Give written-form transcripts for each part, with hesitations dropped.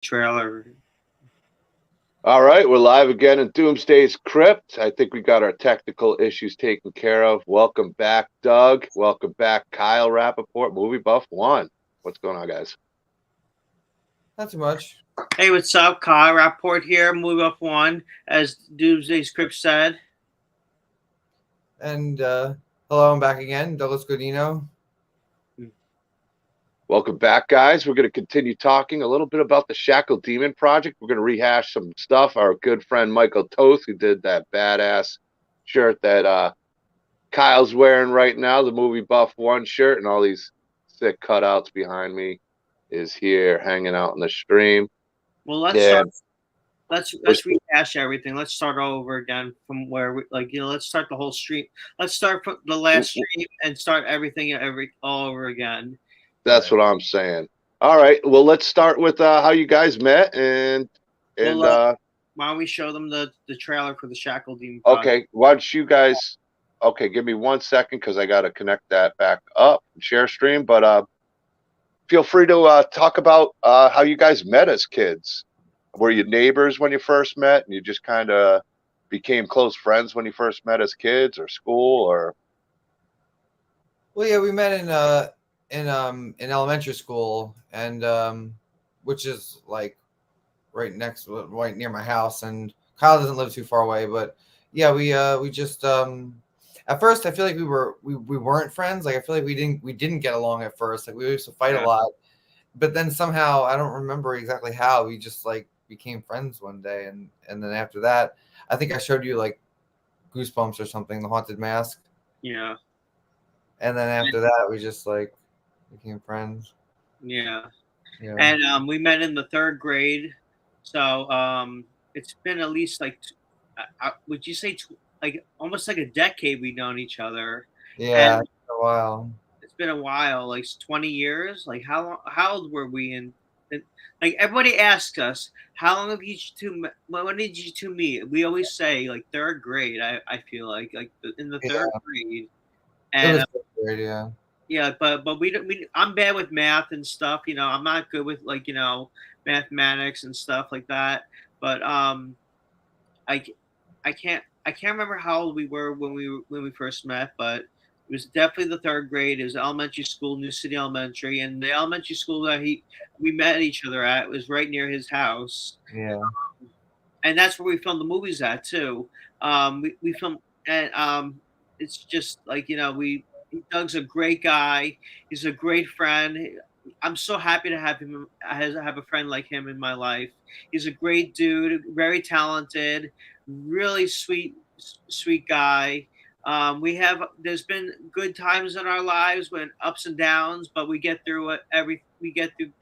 trailer. All right, we're live again in Doomsday's Crypt. I think we got our technical issues taken care of. Welcome back, Doug. Welcome back, Kyle Rappaport, MovieBuff1. What's going on, guys? Not too much. Hey, what's up? Kyle Rappaport here, MovieBuff1, as Doomsday Script said. And hello, I'm back again, Douglas Godino. Welcome back, guys. We're going to continue talking a little bit about the Shackled Demon Project. We're going to rehash some stuff. Our good friend Michael Toth, who did that badass shirt that Kyle's wearing right now, the MovieBuff1 shirt, and all these sick cutouts behind me, is here hanging out in the stream. Well, let's Yeah. start. Let's rehash everything. Let's start all over again from where we let's start the whole stream. Let's start from the last stream and start everything all over again. That's what I'm saying. All right. Well, let's start with how you guys met and why don't we show them the trailer for the Shackled Demon Project? Okay. Why don't you guys? Okay, give me 1 second because I got to connect that back up and share stream. But feel free to talk about how you guys met as kids. Were you neighbors when you first met, and you just kind of became close friends when you first met as kids, or school, or? Well, yeah, we met in elementary school, and which is like right near my house. And Kyle doesn't live too far away, but yeah, we just at first I feel like we weren't friends. Like I feel like we didn't get along at first. Like we used to fight a lot, but then somehow I don't remember exactly how we just like became friends one day, and then after that, I think I showed you like Goosebumps or something, the Haunted Mask. Yeah. And then after that, we just like became friends. Yeah. Yeah. And we met in the 3rd grade, so it's been at least like, would you say like almost like a decade we've known each other? Yeah, And it's been a while. it's been a while, like 20 years. Like how old were we in? Like everybody asks us, how long have you two? When did you two meet? We always say like 3rd grade. I feel like in the 3rd grade. And And it was great, yeah. yeah, but we don't. I'm bad with math and stuff. I'm not good with like mathematics and stuff like that. But I I can't remember how old we were when we first met, but it was definitely the 3rd grade. It was elementary school, New City Elementary, and the elementary school that we met each other at was right near his house. Yeah. And that's where we filmed the movies at too. We filmed, and it's just like Doug's a great guy. He's a great friend. I'm so happy to have him have a friend like him in my life. He's a great dude, very talented, really sweet guy. There's been good times in our lives when ups and downs, but we get through it. We get through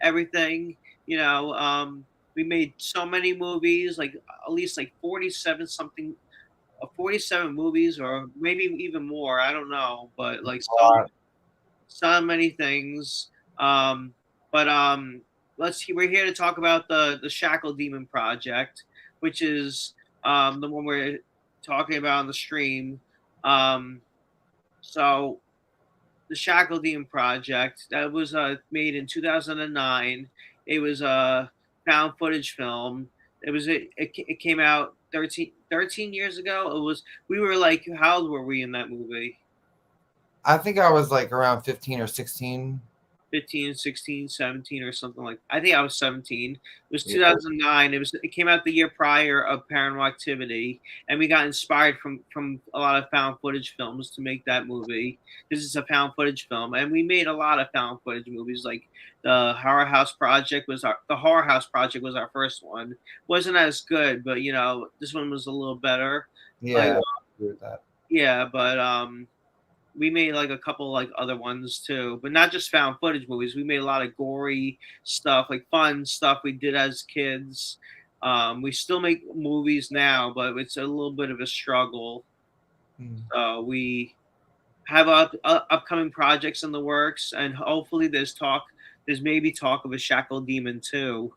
everything. We made so many movies, like at least like 47 something, 47 movies, or maybe even more. I don't know, but like so many things. Um, but let's see. We're here to talk about the Shackle Demon Project, which is the one we're talking about on the stream. Um, so the Shackle Demon Project that was made in 2009. It was a found footage film. It came out 13 years ago. We were like, how old were we in that movie? I think I was like around 15 or 16. 15, 16, 17, or something like. I think I was 17. It was 2009. It came out the year prior of Paranormal Activity, and we got inspired from a lot of found footage films to make that movie. This is a found footage film, and we made a lot of found footage movies. Like the Horror House Project was our first one. Wasn't as good, but this one was a little better. Yeah, Like, I agree with that. yeah, but we made like a couple like other ones too, but not just found footage movies. We made a lot of gory stuff, like fun stuff we did as kids. We still make movies now, but it's a little bit of a struggle. We have upcoming projects in the works, and hopefully there's maybe talk of a Shackle Demon too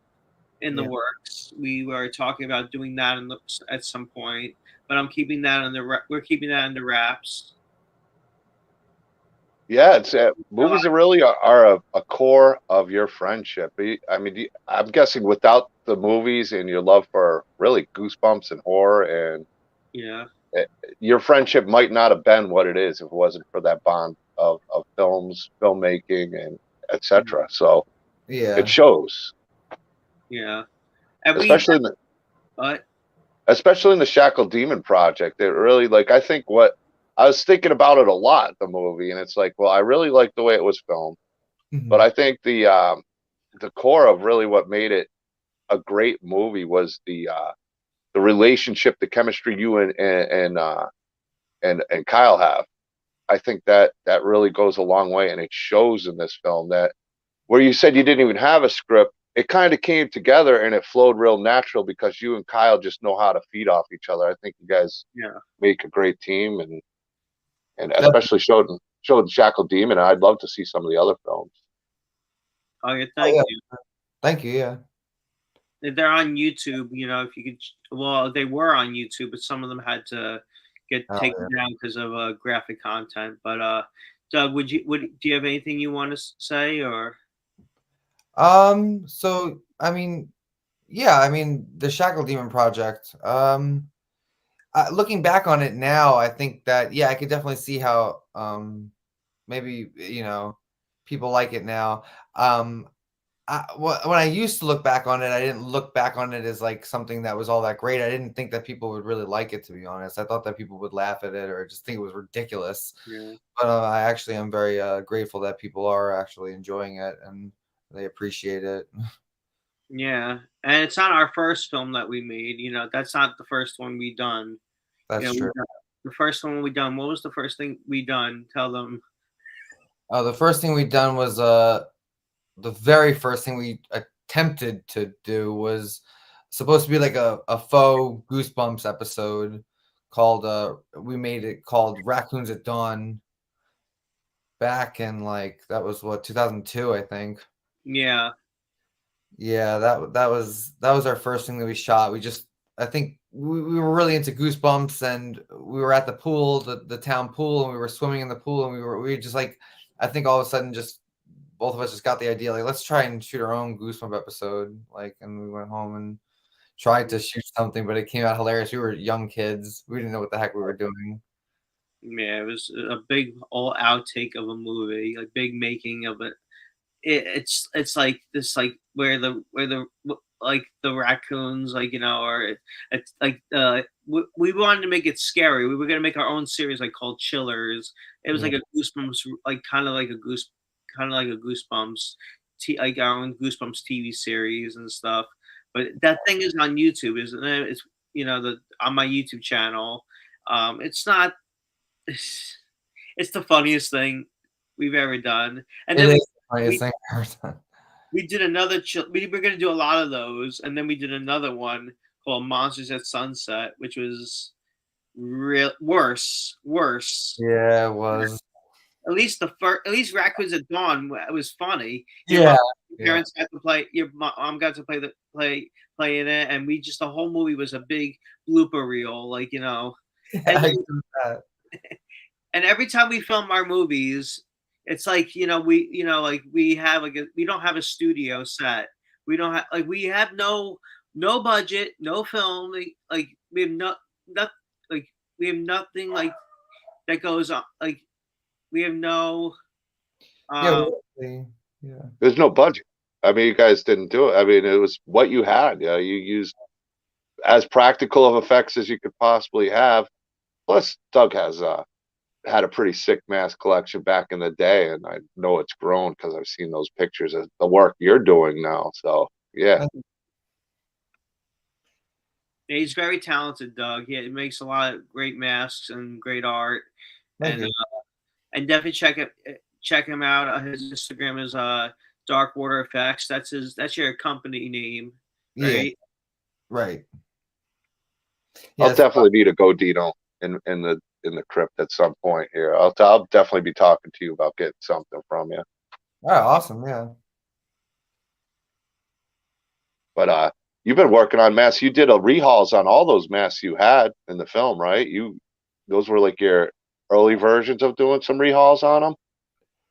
in the works. We were talking about doing that at some point, but we're keeping that under wraps. Yeah, it's movies are really are a core of your friendship. I mean, I'm guessing without the movies and your love for really Goosebumps and horror, and Yeah. uh, your friendship might not have been what it is if it wasn't for that bond of films, filmmaking, and etc. So it Yeah. shows, Yeah. And we, especially in the but especially in the Shackled Demon Project. It really like I think what I was thinking about it a lot, the movie, and it's like, well, I really like the way it was filmed, but Mhm. I think the core of really what made it a great movie was the relationship, the chemistry you and Kyle have. I think that that really goes a long way, and it shows in this film that where you said you didn't even have a script, it kind of came together and it flowed real natural because you and Kyle just know how to feed off each other. I think you guys yeah. make a great team, and Def- especially showed Shackle Demon. And I'd love to see some of the other films. Oh, yeah. oh Thank yeah. you. Thank you. Yeah. They're on YouTube. You know, if you could, well, they were on YouTube, but some of them had to get Oh, taken yeah. down because of graphic content. But Doug, do you have anything you want to say or? So I mean, yeah, I mean the Shackle Demon Project. Looking back on it now, I think that yeah, I could definitely see how maybe people like it now. Um, when I used to look back on it, I didn't look back on it as like something that was all that great. I didn't think that people would really like it, to be honest. I thought that people would laugh at it or just think it was ridiculous. Yeah. But I actually am very grateful that people are actually enjoying it and they appreciate it. Yeah, and it's not our first film that we made. You know, that's not the first one we done. You That's know, true. the first one we done. What was the first thing we done? Tell them. The first thing we done was the very first thing we attempted to do was supposed to be like a faux Goosebumps episode called we made it called Raccoons at Dawn back in like that was what 2002 I think. Yeah, Yeah, that was our first thing that we shot. We just I think we were really into Goosebumps and we were at the pool, the town pool, and we were swimming in the pool and we just like I think all of a sudden just both of us just got the idea like let's try and shoot our own Goosebump episode like and we went home and tried to shoot something but it came out hilarious. We were young kids. We didn't know what the heck we were doing. yeah. It was a big all outtake of a movie, like big making of it. It's like this, like where the like the raccoons, like or it's like we wanted to make it scary. We were gonna make our own series like called Chillers. It was Yeah. like a Goosebumps, like kind of like a Goosebumps, like our own Goosebumps TV series and stuff. But that thing is on YouTube, isn't it? It's the on my YouTube channel. It's not. It's the funniest thing we've ever done. And It then is the funniest we thing I've ever done. we did another we were gonna do a lot of those, and then we did another one called Monsters at Sunset, which was real worse. Yeah, it was. At least Raccoons at Dawn was funny. Yeah. Your Yeah. parents got to play. Your mom got to play in it, and we just the whole movie was a big blooper reel, Yeah, And I get that. and every time we film our movies, it's like like we have we don't have a studio set. We don't have we have no budget, no film. Like we have not like we have nothing like that goes on. Like we have no. Yeah, Um, yeah. There's no budget. I mean, you guys didn't do it. I mean, it was what you had. You used as practical of effects as you could possibly have. Plus, Doug has had a pretty sick mask collection back in the day, and I know it's grown because I've seen those pictures of the work you're doing now. So, yeah. he's very talented, Doug. He makes a lot of great masks and great art, Thank and you. and definitely check him out. His Instagram is darkwaterfx. That's your company name, Yeah, right? right. I'll Yes. definitely need a Godino in the crypt at some point here. I'll definitely be talking to you about getting something from you. Oh, awesome. Yeah. But you've been working on masks. You did a rehauls on all those masks you had in the film, right? Those were like your early versions of doing some rehauls on them.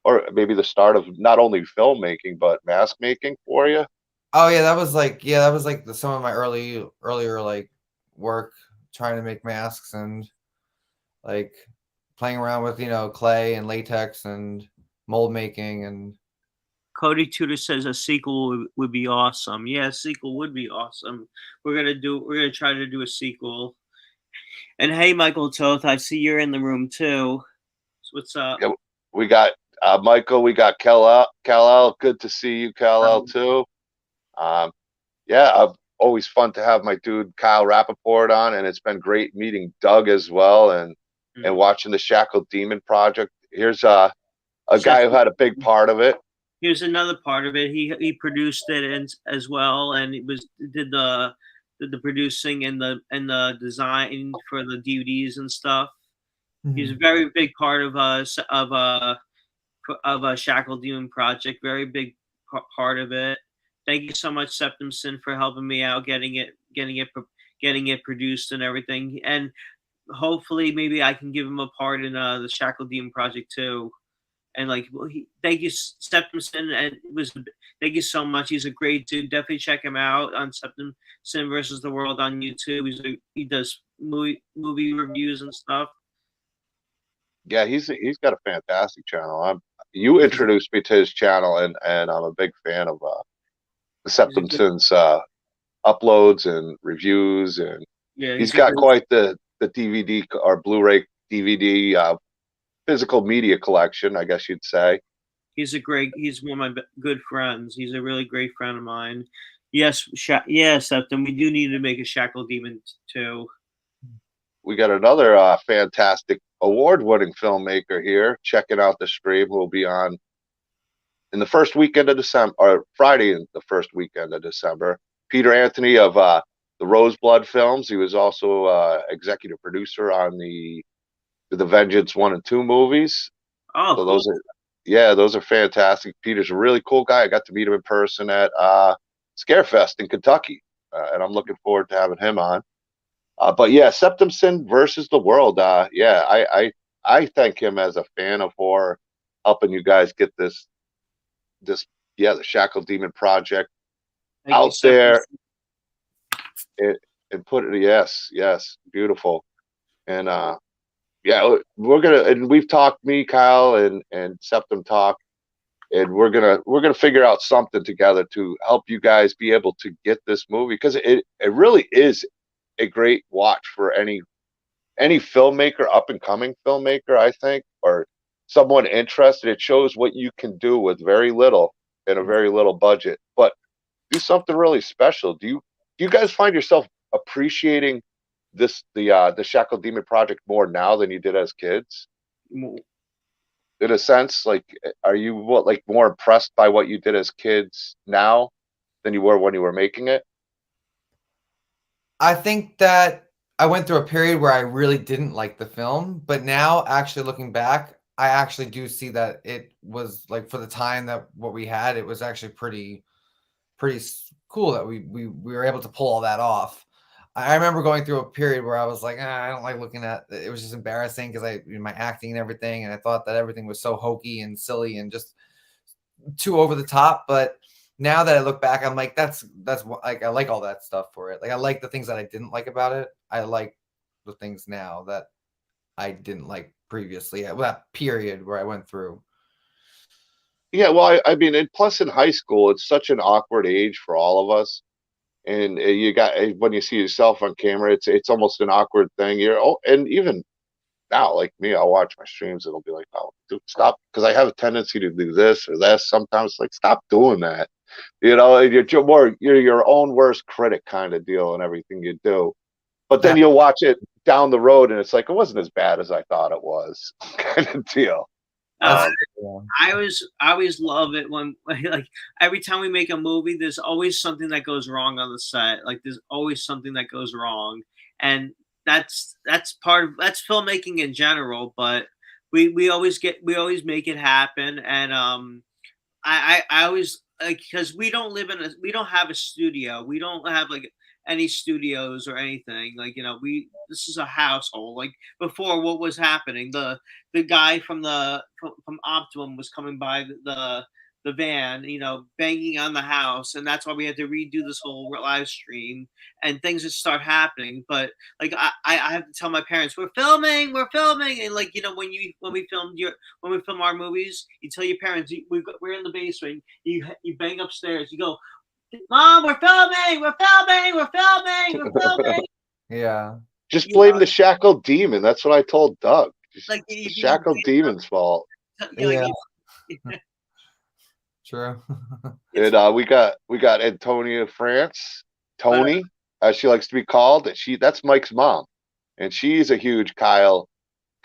or maybe the start of not only filmmaking but mask making for you? Oh yeah, that was like some of my earlier like work trying to make masks and like playing around with clay and latex and mold making and Cody Tudor says a sequel would be awesome. Yeah, a sequel would be awesome. We're gonna try to do a sequel. And hey, Michael Toth, I see you're in the room too. So what's up? Yeah, we got Michael, we got Kal-El. Good to see you, Kal-El, too. Um, yeah, always fun to have my dude Kyle Rappaport on, and it's been great meeting Doug as well, and watching the Shackled Demon Project. Here's a guy who had a big part of it. Here's another part of it. He produced it as well, and it did the producing and the design for the DVDs and stuff. He's a very big part of a Shackled Demon Project. Very big part of it. Thank you so much, Septum Sin, for helping me out getting it produced and everything. And hopefully, maybe I can give him a part in the Shackled Demon Project too. And like, thank you, Septum Sin, and thank you so much. He's a great dude. Definitely check him out on Septum Sin versus the World on YouTube. He does movie reviews and stuff. Yeah, he's got a fantastic channel. You introduced me to his channel, and I'm a big fan of Septum Sin's uploads and reviews, and he's got quite the DVD or Blu-ray DVD physical media collection, I guess you'd say. He's one of my good friends. He's a really great friend of mine. Yes, Septum. We do need to make a Shackled Demon too. We got another fantastic award-winning filmmaker here checking out the stream, who will be on in the first weekend of December, or Friday in the first weekend of December. Peter Anthony of the Roseblood films. He was also executive producer on the Vengeance 1 and 2 movies. Oh, so cool. those are fantastic. Peter's a really cool guy. I got to meet him in person at Scarefest in Kentucky, and I'm looking forward to having him on. But yeah, Septum Sin versus the World. I thank him as a fan of horror, helping you guys get the Shackled Demon Project out there and put it. Yes, beautiful. And we've talked, me, Kyle, and Septum talk, and we're gonna figure out something together to help you guys be able to get this movie, because it really is a great watch for any filmmaker, up and coming filmmaker, I think, or someone interested. It shows what you can do with very little and a very little budget, but do something really special. Do you guys find yourself appreciating the Shackled Demon Project more now than you did as kids? In a sense, like, are you more impressed by what you did as kids now than you were when you were making it? I think that I went through a period where I really didn't like the film, but now, actually looking back, I actually do see that it was, like, for the time that what we had, it was actually pretty cool that we were able to pull all that off. I remember going through a period where I was like, I don't like looking at it. It was just embarrassing because my acting and everything, and I thought that everything was so hokey and silly and just too over the top. But now that I look back, I'm like, that's like, I like all that stuff for it. Like, I like the things that I didn't like about it. I like the things now that I didn't like previously. That period where I went through. Yeah, well, I mean, and plus in high school, it's such an awkward age for all of us. And you got, when you see yourself on camera, it's almost an awkward thing. And even now, like me, I'll watch my streams, it'll be like, oh, dude, stop, because I have a tendency to do this or that sometimes. Like, stop doing that. You're your own worst critic kind of deal in everything you do. But then you'll watch it down the road, and it's like, it wasn't as bad as I thought it was, kind of deal. I always love it when, like, every time we make a movie, there's always something that goes wrong on the set. Like, there's always something that goes wrong, and that's filmmaking in general. But we always make it happen, and I always like because we don't live in we don't have a studio. We don't have like any studios or anything. Like this is a household. Like before, what was happening? The guy from Optimum was coming by the van, banging on the house, and that's why we had to redo this whole live stream, and things just start happening. But like I have to tell my parents, we're filming, and like when we film our movies, you tell your parents we're in the basement, you bang upstairs, you go, Mom, we're filming, we're filming. Yeah. Just You blame know, the Shackled Demon. That's what I told Doug. like It's the if you Shackled Demon's fault. Yeah. True. And we got Antonia France, Tony, as she likes to be called. That's Mike's mom, and she's a huge Kyle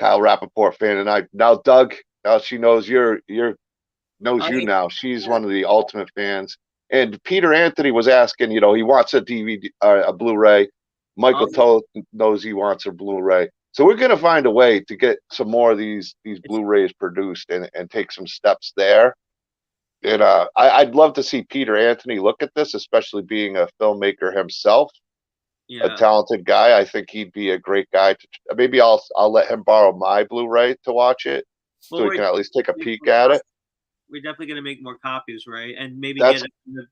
Rappaport fan. And now Doug, now she knows knows you now. She's one of the ultimate fans. And Peter Anthony was asking, he wants a DVD, a Blu-ray. Michael Toth knows he wants a Blu-ray. So we're gonna find a way to get some more of these Blu-rays produced and take some steps there. And I'd love to see Peter Anthony look at this, especially being a filmmaker himself, a talented guy. I think he'd be a great guy to. Maybe I'll let him borrow my Blu-ray to watch it, so he can at least take a peek at it. We're definitely gonna make more copies, right? And maybe That's get a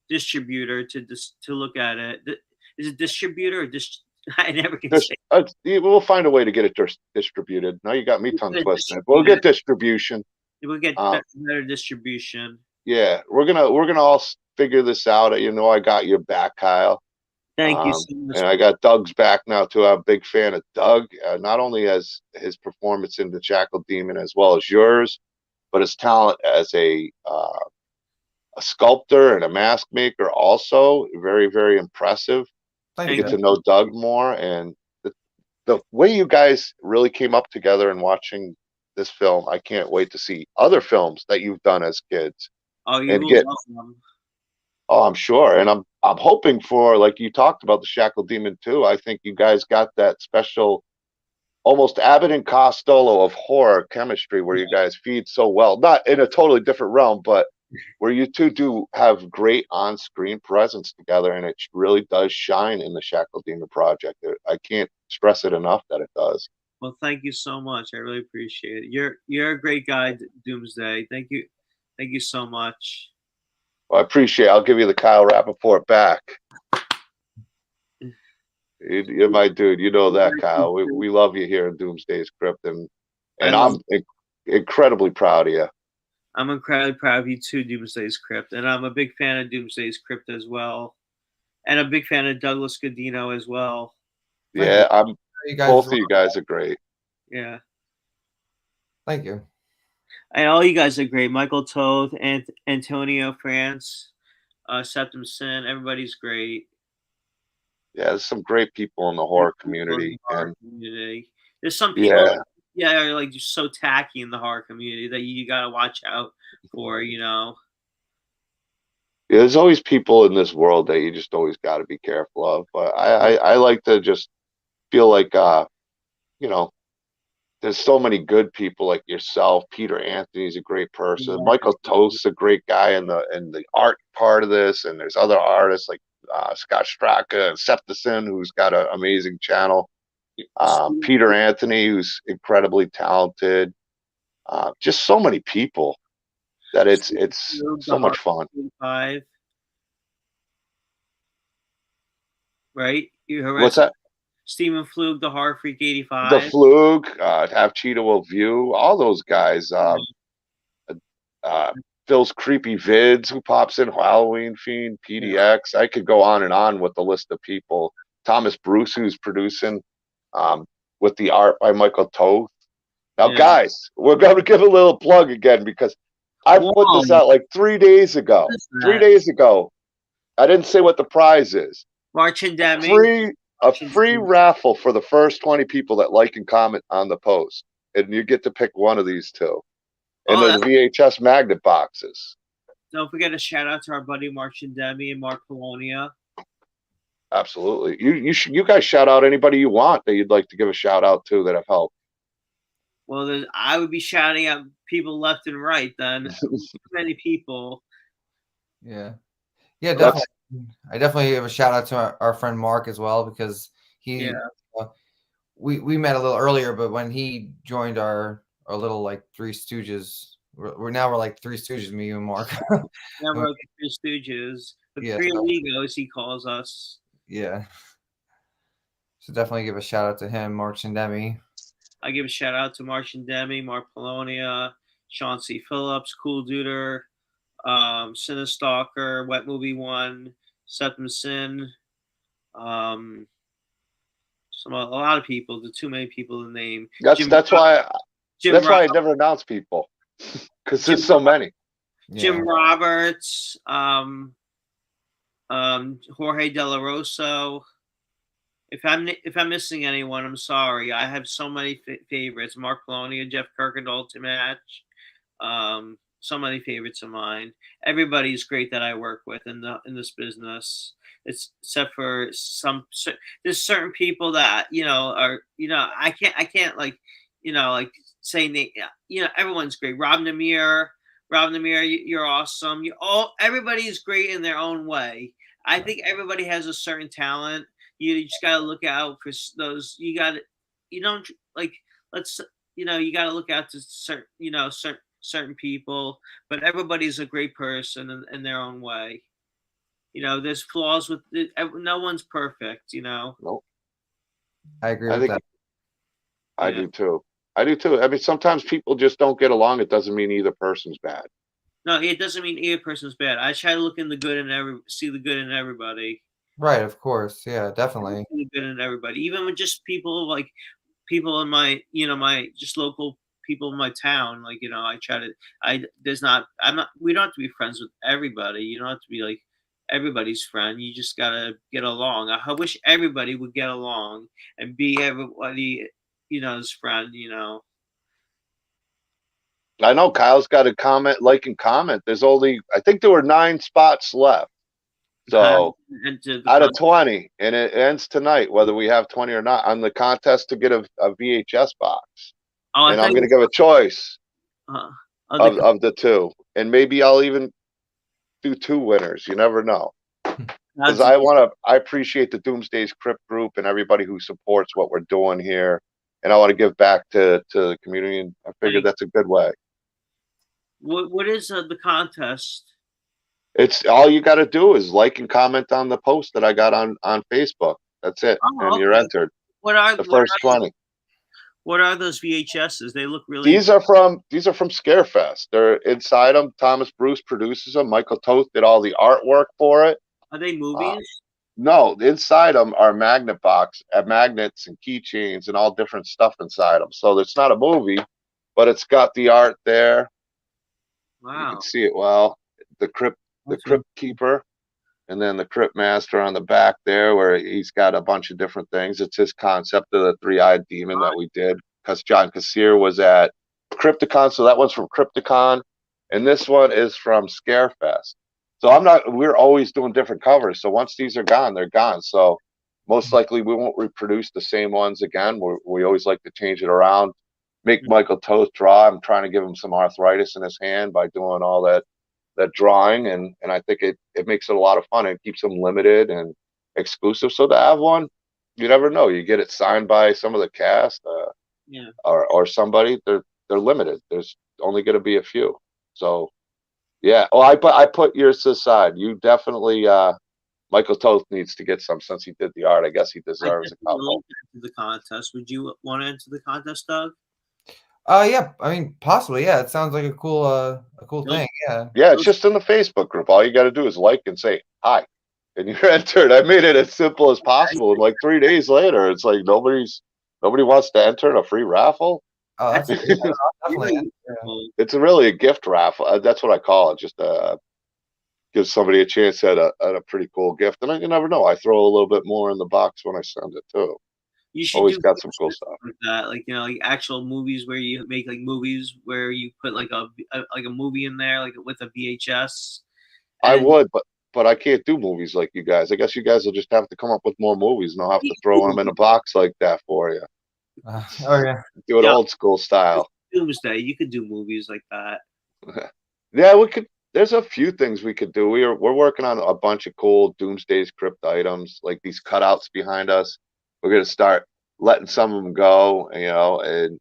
distributor to look at it. Is it distributor or I never can say. We'll find a way to get it distributed. Now you got me tongue twisted. We'll get distribution. We'll get better distribution. Yeah, we're gonna all figure this out. I got your back, Kyle. Thank you so much. And I got Doug's back now too. I'm a big fan of Doug, not only as his performance in the Shackled Demon as well as yours, but his talent as a sculptor and a mask maker. Also, very, very impressive. Thank Get to know Doug more, and the way you guys really came up together and watching this film. I can't wait to see other films that you've done as kids. Oh, you will love them. Oh, I'm sure, and I'm hoping for, like you talked about, the Shackled Demon too. I think you guys got that special, almost Abbott and Costello of horror chemistry, where you guys feed so well. Not in a totally different realm, but where you two do have great on-screen presence together, and it really does shine in the Shackled Demon Project. I can't stress it enough that it does. Well, thank you so much. I really appreciate it. You're a great guy, Doomsday. Thank you so much. Well, I appreciate it. I'll give you the Kyle Rappaport back. You're my dude. You know that, Kyle. We love you here in Doomsday's Crypt, and I'm incredibly proud of you. I'm incredibly proud of you too, Doomsday's Crypt, and I'm a big fan of Doomsday's Crypt as well, and a big fan of Douglas Godino as well. Yeah, both of you guys are great. Yeah. Thank you. And all you guys are great. Michael Toth, Antonio France, Septum Sin. Everybody's great. Yeah, there's some great people in the horror community. There's some people are like just so tacky in the horror community that you gotta watch out for, Yeah, there's always people in this world that you just always got to be careful of. But I like to just feel like there's so many good people like yourself. Peter Anthony's a great person. Yeah. Michael Toth's a great guy in the art part of this, and there's other artists like Scott Straka and Septum Sin, who's got an amazing channel. Peter Anthony, who's incredibly talented. Just so many people that it's so much fun. Right? You heard What's that? Stephen Flug, the Horror Freak 85. The Flug, Have Cheetah Will View, all those guys. Phil's Creepy Vids, who pops in, Halloween Fiend, PDX. I could go on and on with the list of people. Thomas Bruce, who's producing, with the art by Michael Toth. Now, guys, we're going to give a little plug again, because I put this out like 3 days ago. 3 days ago. I didn't say what the prize is. March and Demi. A free raffle for the first 20 people that like and comment on the post. And you get to pick one of these two. And the VHS magnet boxes. Don't forget to shout out to our buddy March and Demi and Mark Polonia. Absolutely. You guys shout out anybody you want that you'd like to give a shout out to that have helped. Well, I would be shouting at people left and right. Then too many people. Yeah. Yeah, That's definitely. I definitely give a shout out to our friend Mark as well, because Yeah. we met a little earlier, but when he joined our little like Three Stooges, we're like Three Stooges, me and Mark. Yeah, we're like the Three Stooges. The Yeah, Three so, Amigos, he calls us. yeah. So definitely give a shout out to him, Mark Shindemi. I give a shout out to Martian Demi, Mark Polonia, Sean C. Phillips, Cool Duder, Cinestalker, Wet Movie One, Septum Sin, um, a lot of people. There's too many people to name. that's why Jim I never announce people, because Jim, there's so many. Jim Yeah. Roberts, Jorge De La Rosa. If I'm missing anyone, I'm sorry. I have so many favorites: Mark Polonia, Jeff Kirkendall, Tim Hatch. So many favorites of mine. Everybody's great that I work with in this business. It's except for there's certain people that are I can't like like say everyone's great. Rob Namir, you're awesome. Everybody's great in their own way. I think everybody has a certain talent. You just gotta look out for those. You don't like let's you gotta look out to certain people, but everybody's a great person in their own way. There's flaws with it. No one's perfect. Nope. I agree I with think that. I Yeah. do too. I do too. I mean, sometimes people just don't get along. It doesn't mean either person's bad. No, it doesn't mean either person's bad. I try to look in the good in see the good in everybody. Right, of course. Yeah, definitely. See the good in everybody, even with just people in my just local people in my town. I try to. We don't have to be friends with everybody. You don't have to be like everybody's friend. You just gotta get along. I wish everybody would get along and be everybody, his friend. I know Kyle's got a comment, like and comment. There's only, I think there were 9 spots left. So out of 20, and it ends tonight, whether we have 20 or not, on the contest to get a VHS box. And I'm going to give a choice of the 2. And maybe I'll even do 2 winners. You never know. Because I appreciate the Doomsday's Crypt group and everybody who supports what we're doing here. And I want to give back to the community. And I figured that's a good way. What is the contest? It's all you got to do is like and comment on the post that I got on Facebook. That's it, and you're entered. What are the first 20? What are those VHSs? They look really. These are from Scarefest. They're inside them. Thomas Bruce produces them. Michael Toth did all the artwork for it. Are they movies? No, inside them are magnets and keychains and all different stuff inside them. So it's not a movie, but it's got the art there. Wow. You can see it well. The Crypt Keeper, and then the Crypt Master on the back there, where he's got a bunch of different things. It's his concept of the 3-eyed demon that we did, because John Kassir was at Crypticon, so that one's from Crypticon, and this one is from Scarefest. So we're always doing different covers. So once these are gone, they're gone. So most likely we won't reproduce the same ones again. We always like to change it around, make Michael Toth draw. I'm trying to give him some arthritis in his hand by doing all that drawing, and I think it makes it a lot of fun and keeps them limited and exclusive. So to have one, you never know. You get it signed by some of the cast, or somebody. They're limited. There's only going to be a few. So yeah. Oh, I put yours to the side. You definitely Michael Toth needs to get some, since he did the art. I guess he deserves a couple. The contest. Would you want to enter the contest, Doug? Yeah, I mean, possibly. Yeah, it sounds like a cool thing. Yeah. Yeah, it's just in the Facebook group. All you got to do is like and say hi, and you're entered. I made it as simple as possible. And like 3 days later, it's like nobody wants to enter in a free raffle. Oh, that's definitely. It's really a gift raffle. That's what I call it. Just give somebody a chance at a pretty cool gift. And you never know. I throw a little bit more in the box when I send it too. You should always got some cool stuff like that, like like actual movies where you make like movies where you put like a movie in there, like with a VHS. I would, but I can't do movies like you guys. I guess you guys will just have to come up with more movies, and I'll have to throw them in a box like that for you. Oh yeah. Do it Yeah, old school style. Doomsday. You could do movies like that. Yeah, we could. There's a few things we could do. We're working on a bunch of cool Doomsday's Crypt items, like these cutouts behind us. We're gonna start letting some of them go, and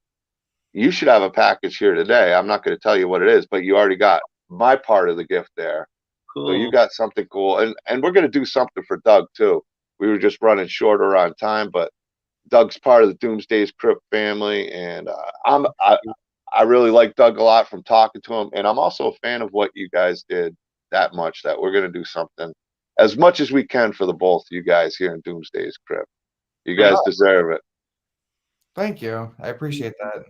you should have a package here today. I'm not gonna tell you what it is, but you already got my part of the gift there. So you Cool. got something cool, and we're gonna do something for Doug too. We were just running shorter on time, but Doug's part of the Doomsday's Crypt family, and I really like Doug a lot from talking to him, and I'm also a fan of what you guys did that much that we're gonna do something as much as we can for the both you guys here in Doomsday's Crypt. You Thank guys deserve it. Thank you. I appreciate that.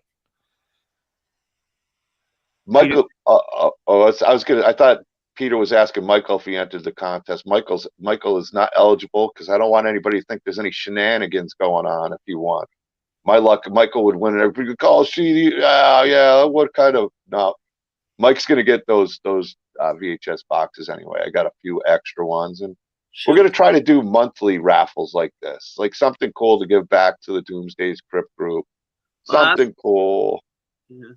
Peter. Michael, I thought Peter was asking Michael if he entered the contest. Michael is not eligible because I don't want anybody to think there's any shenanigans going on if he won. My luck, Michael would win it. Everybody would call, yeah, what kind of, no. Mike's going to get those VHS boxes anyway. I got a few extra ones, and we're going to try to do monthly raffles like this, like something cool to give back to the Doomsday's Crypt group. Something cool. Yeah.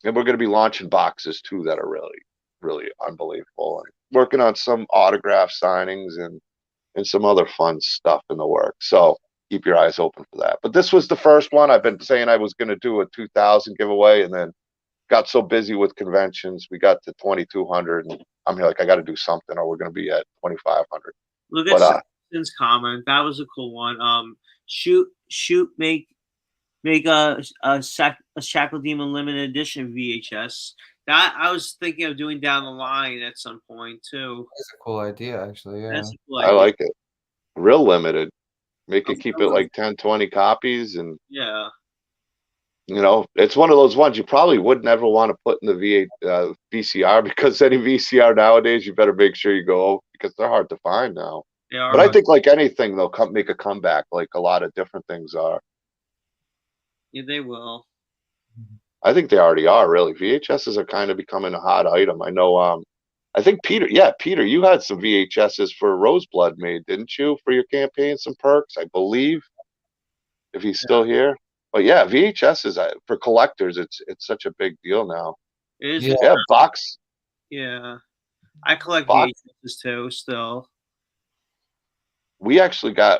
And we're going to be launching boxes too that are really, really unbelievable. And working on some autograph signings and some other fun stuff in the works. So keep your eyes open for that. But this was the first one. I've been saying I was going to do a 2,000 giveaway, and then got so busy with conventions, we got to 2,200, and I'm here like I got to do something, or we're going to be at 2,500. Look at Sin's comment. That was a cool one. Make a Shackled Demon limited edition VHS. That I was thinking of doing down the line at some point too. That's a cool idea, actually. Yeah. That's a cool I idea. like it. Real limited. Keep it like 10, 20 copies, and yeah. It's one of those ones you probably would never want to put in the VCR, because any VCR nowadays, you better make sure you go, because they're hard to find now. They are. But I think like anything, they'll make a comeback, like a lot of different things are. Yeah, they will. I think they already are, really. VHSs are kind of becoming a hot item. I know. I think Peter, you had some VHSs for Roseblood made, didn't you, for your campaign? Some perks, I believe, if he's still here. But yeah, VHSs for collectors, it's such a big deal now. It is. Yeah, box. Yeah, I collect VHSs too. Still, we actually got.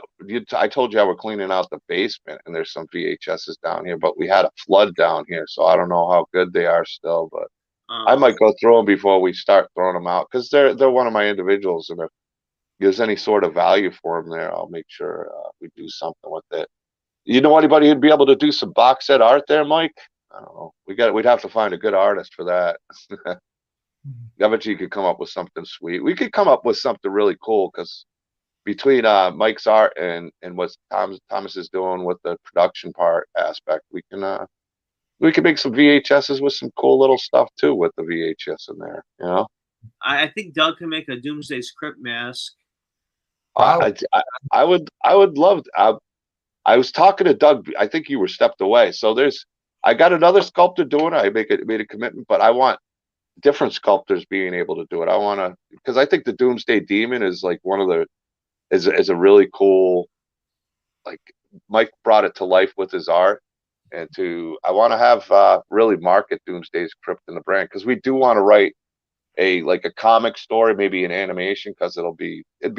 I told you I were cleaning out the basement, and there's some VHSs down here, but we had a flood down here, so I don't know how good they are still. But I might go through them before we start throwing them out, because they're one of my individuals, and if there's any sort of value for them there, I'll make sure we do something with it. You know anybody who'd be able to do some box set art there, Mike? I don't know. We'd have to find a good artist for that. I bet you could come up with something sweet. We could come up with something really cool, because between Mike's art and what Thomas is doing with the production part aspect, we can make some VHSs with some cool little stuff too with the VHS in there. I think Doug can make a Doomsday's Crypt mask. I would love. I was talking to Doug. I think you were stepped away. So I got another sculptor doing it. I made a commitment, but I want different sculptors being able to do it. I want to, because I think the Doomsday Demon is like is a really cool, like Mike brought it to life with his art, and I want to have really market Doomsday's Crypt in the brand, because we do want to write a comic story, maybe an animation, because it'd be a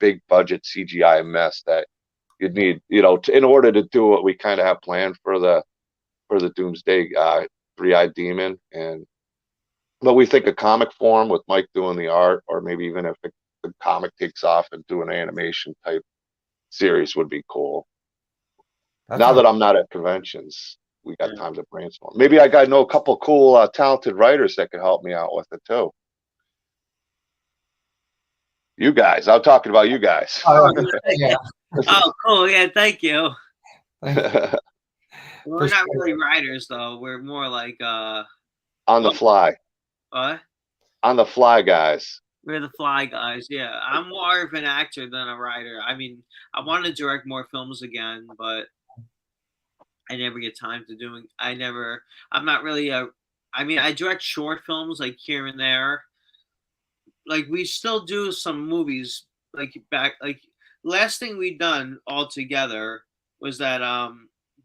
big budget CGI mess that you'd need, in order to do what we kind of have planned for the Doomsday Three-Eyed Demon. But we think a comic form with Mike doing the art, or maybe even if the comic takes off and do an animation type series, would be cool. Now that I'm not at conventions, we got time to brainstorm. Maybe I know a couple cool, talented writers that could help me out with it too. You guys, I'm talking about you guys. Yeah. Oh, cool. Yeah, thank you. Thank you. We're not really writers, though. We're more like on the fly. What? On the fly guys. We're the fly guys. Yeah, I'm more of an actor than a writer. I mean, I want to direct more films again, but I never get time to doing. I'm not really I direct short films like here and there. Like we still do some movies last thing we done all together was that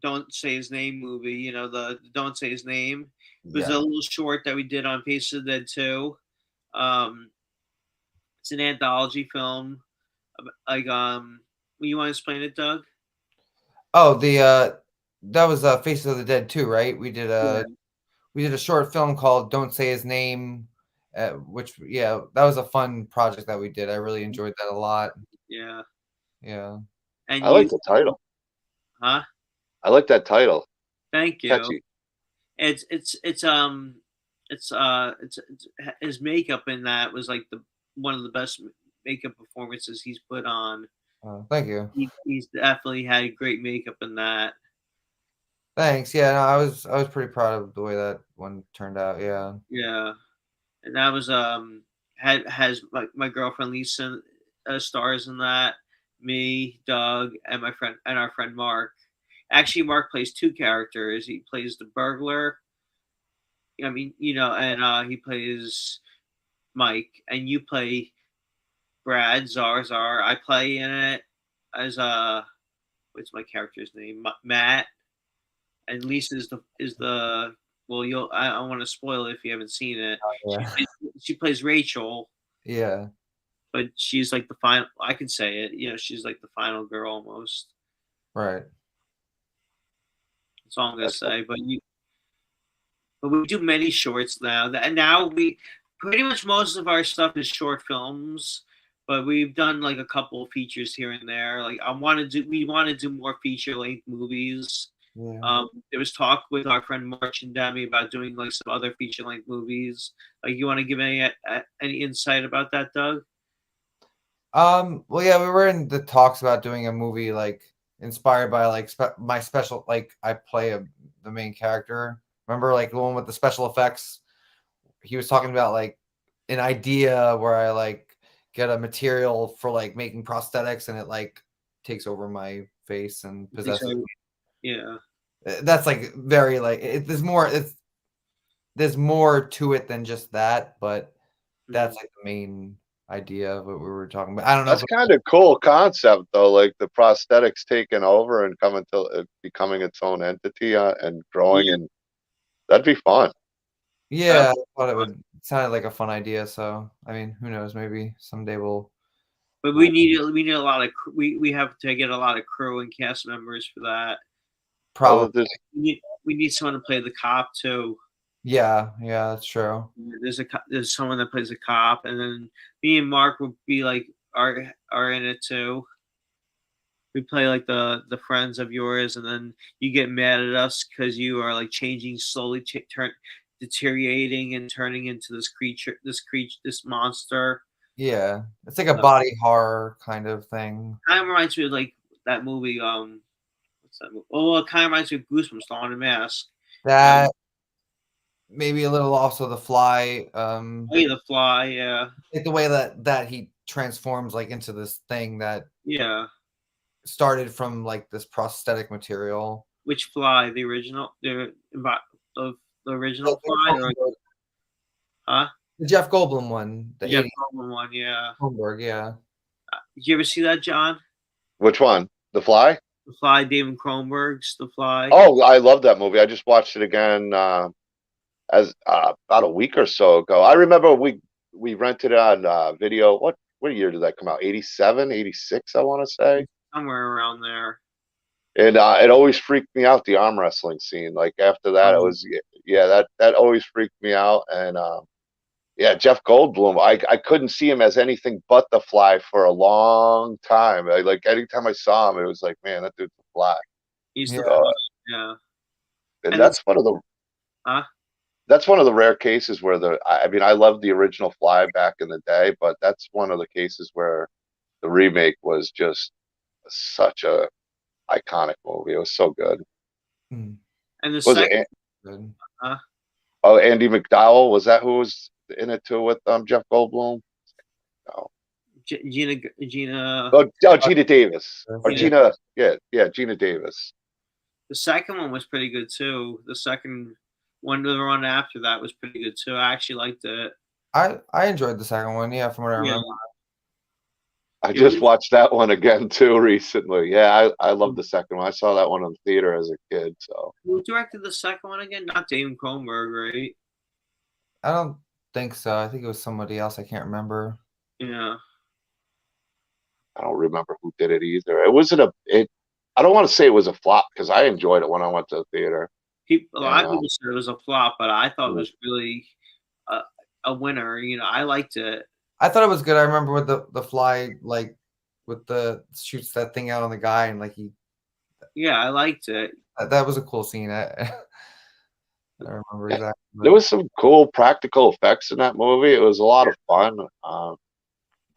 Don't Say His Name movie. You know, the Don't Say His Name. It was Yeah. a little short that we did on Face of the Dead 2. It's an anthology film. Like, you want to explain it, Doug? Oh, that was Faces of the Dead too, right? Yeah. We did a short film called Don't Say His Name, which that was a fun project that we did. I really enjoyed that a lot. Yeah. Yeah. And I like the title. huh? I like that title. Thank you. Catchy. It's his makeup in that was like one of the best makeup performances he's put on. Thank you. He's definitely had great makeup in that. Thanks. Yeah, no, I was pretty proud of the way that one turned out. Yeah. Yeah, and that was has my girlfriend Lisa stars in that. Me, Doug, and our friend Mark. Actually, Mark plays two characters. He plays the burglar. I mean, and he plays Mike, and you play Brad Zarzar. I play in it as what's my character's name? Matt, and Lisa is the well. I don't want to spoil it if you haven't seen it. Yeah. She plays Rachel, Yeah. but she's like the final. I can say it. She's like the final girl almost. Right. That's all I'm gonna say. But we do many shorts now. And now we pretty much most of our stuff is short films. But we've done like a couple of features here and there. Like we want to do more feature length movies. Yeah. There was talk with our friend March and Demi about doing like some other feature length movies. Like, you want to give any insight about that, Doug? Well, yeah, we were in the talks about doing a movie like inspired by like my special, like I play the main character. Remember, like the one with the special effects? He was talking about like an idea where I like get a material for like making prosthetics, and it like takes over my face and possesses me. Yeah. That's like very like there's more to it than just that, but that's like the main idea of what we were talking about. I don't know. That's kind of cool concept though, like the prosthetics taking over and coming to becoming its own entity and growing, and that'd be fun. Yeah, I thought it sounded like a fun idea. So I mean, who knows? Maybe someday we'll. But we need a lot of we have to get a lot of crew and cast members for that. Probably. We need someone to play the cop too. Yeah, that's true. There's someone that plays a cop, and then me and Mark will be like are in it too. We play like the friends of yours, and then you get mad at us because you are like changing slowly, deteriorating and turning into this monster. Yeah, it's like a body horror kind of thing. Kind of reminds me of like that movie. What's that movie? Oh, it kind of reminds me of Goosebumps, The Haunted Mask. That maybe a little also The Fly. Hey, The Fly, yeah. Like the way that he transforms like into this thing that started from like this prosthetic material. Which Fly? The original, the original Fly, or huh? The Jeff Goldblum one. The Jeff Goldblum one, yeah. Holmberg, yeah. Did you ever see that, John? Which one? The Fly? The Fly, David Cronenberg's The Fly. Oh, I love that movie. I just watched it again as about a week or so ago. I remember we rented it on video. What year did that come out? 87, 86, I want to say. Somewhere around there. And it always freaked me out, the arm wrestling scene. Like after that, it was that always freaked me out. And Jeff Goldblum, I couldn't see him as anything but the Fly for a long time. Like anytime I saw him, it was like, man, that dude's the Fly. He's the Fly, yeah. And that's one of the that's one of the rare cases where I mean, I love the original Fly back in the day, but that's one of the cases where the remake was just such a iconic movie. It was so good. And the was second, Andy McDowell, was that who was in it too with Jeff Goldblum? No. Gina. Gina Davis. Or Gina, Gina Davis. The second one was pretty good too. The second one, the run after that, was pretty good too. I actually liked it. I enjoyed the second one, from what I remember. I just watched that one again too recently. Yeah, I love the second one. I saw that one in the theater as a kid. So Who directed the second one again? Not David Cronenberg, right? I don't think so. I think it was somebody else. I can't remember. Yeah. I don't remember who did it either. It wasn't a. It. I don't want to say it was a flop because I enjoyed it when I went to the theater. A lot of people said it was a flop, but I thought it was really a winner. You know, I liked it. I thought it was good. I remember with the fly, like with the shoots that thing out on the guy, and like he. Yeah, I liked it. That was a cool scene. I remember exactly. There was some cool practical effects in that movie. It was a lot of fun.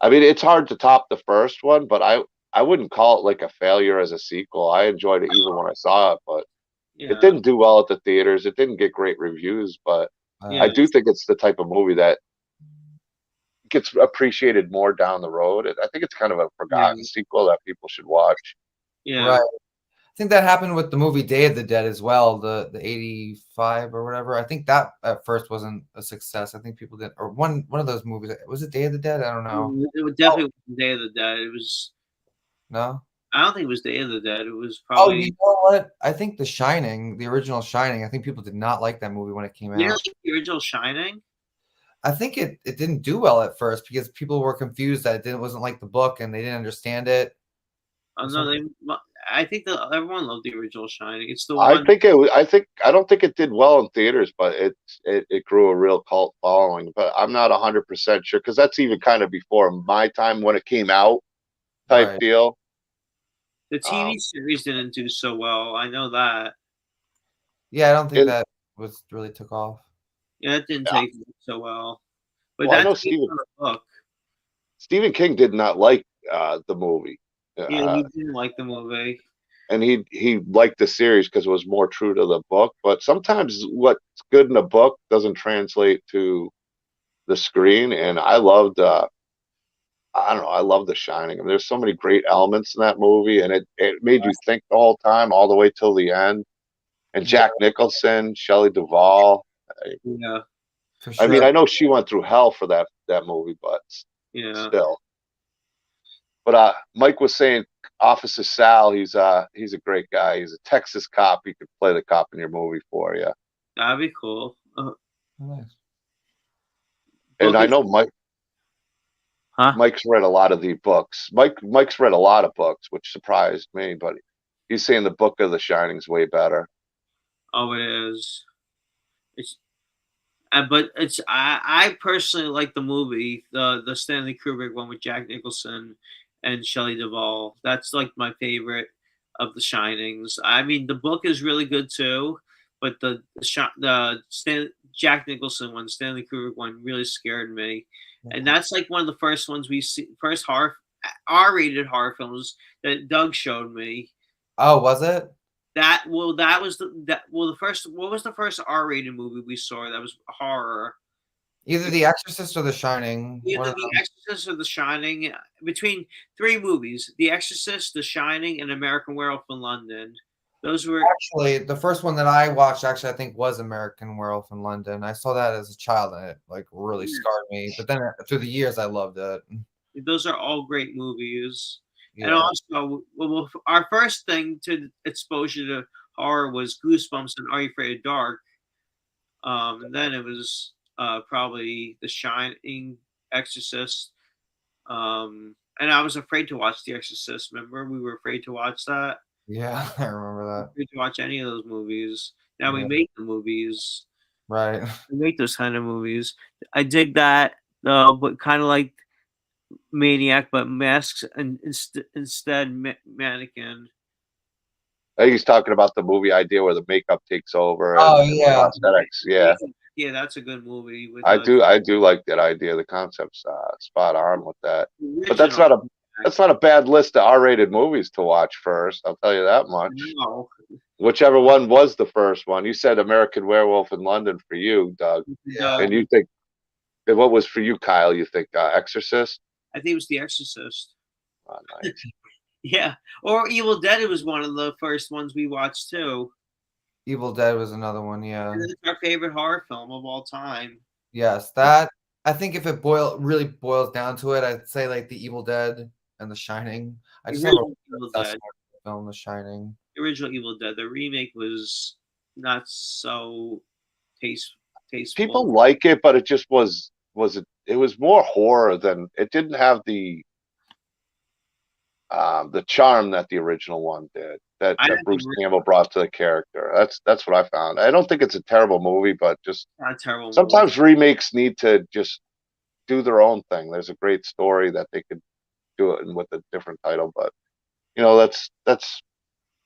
I mean, it's hard to top the first one, but I wouldn't call it like a failure as a sequel. I enjoyed it even when I saw it, but it didn't do well at the theaters. It didn't get great reviews, but I do think it's the type of movie that gets appreciated more down the road. I think it's kind of a forgotten sequel that people should watch. Yeah. Right. I think that happened with the movie Day of the Dead as well, the 85 or whatever. I think that at first wasn't a success. I think people didn't, or one of those movies. Was it Day of the Dead? I don't know. It was definitely Day of the Dead. It was. No? I don't think it was Day of the Dead. It was Oh, probably. you know what? I think The Shining, the original Shining, I think people did not like that movie when it came out. Like the original Shining? I think it didn't do well at first because people were confused that it wasn't like the book and they didn't understand it. Oh no, I think that everyone loved the original Shining. It's the I one. I don't think it did well in theaters, but it grew a real cult following. But I'm not 100% sure because that's even kind of before my time when it came out, type deal. The TV series didn't do so well. I know that. Yeah, I don't think that was really took off. Yeah, it didn't take so well. But I know that's the book. Stephen King did not like the movie. Yeah, he didn't like the movie. And he liked the series because it was more true to the book. But sometimes what's good in a book doesn't translate to the screen. And I loved, I don't know, I love The Shining. I mean, there's so many great elements in that movie, and it made you think the whole time, all the way till the end. And Jack Nicholson, Shelley Duvall. Yeah, for sure. I mean, I know she went through hell for that movie, but still. But Mike was saying Officer Sal, he's a great guy. He's a Texas cop. He could play the cop in your movie for you. That'd be cool. Nice. And I know Mike. Huh? Mike's read a lot of the books. Mike's read a lot of books, which surprised me. But he's saying the book of The Shining's way better. Oh, it is. But I personally like the movie, the Stanley Kubrick one with Jack Nicholson and Shelley Duvall. That's like my favorite of the Shinings. I mean, the book is really good too, but the Jack Nicholson one, Stanley Kubrick one, really scared me. And that's like one of the first ones we see, first R-rated horror films that Doug showed me. Oh, was it? The first. What was the first R-rated movie we saw that was horror? Either The Exorcist or The Shining. Either The Exorcist or The Shining. Between three movies: The Exorcist, The Shining, and American Werewolf in London. Those were actually the first one that I watched. Actually, I think was American Werewolf in London. I saw that as a child, and it like really scarred me. But then through the years, I loved it. Those are all great movies. Yeah. And also, well, our first thing to exposure to horror was Goosebumps and Are You Afraid of Dark? And then it was probably The Shining, Exorcist. And I was afraid to watch The Exorcist. Remember, we were afraid to watch that. Yeah, I remember that. We afraid to watch any of those movies. Now we make the movies. Right. We make those kind of movies. I dig that, but kind of like Maniac, but masks and instead mannequin. I think he's talking about the movie idea where the makeup takes over. Oh yeah, prosthetics. Yeah, yeah, that's a good movie. With I do like that idea. The concept's spot on with that. But that's not a bad list of R-rated movies to watch first. I'll tell you that much. No. Whichever one was the first one. You said American Werewolf in London for you, Doug. Yeah. And you think, what was for you, Kyle? You think Exorcist? I think it was The Exorcist. Oh, nice. Yeah. Or Evil Dead was one of the first ones we watched too. Evil Dead was another one, yeah. And it's our favorite horror film of all time. Yes, that I think if it really boils down to it, I'd say like the Evil Dead and The Shining. I The just have a original Evil obsession Dead. with the film The Shining. The original Evil Dead. The remake was not so tasteful. People like it, but it just it was more horror than it didn't have the charm that the original one did. That I Bruce didn't Campbell brought to the character. That's what I found. I don't think it's a terrible movie, but just not a terrible movie. sometimes remakes need to just do their own thing. There's a great story that they could do it with a different title, but that's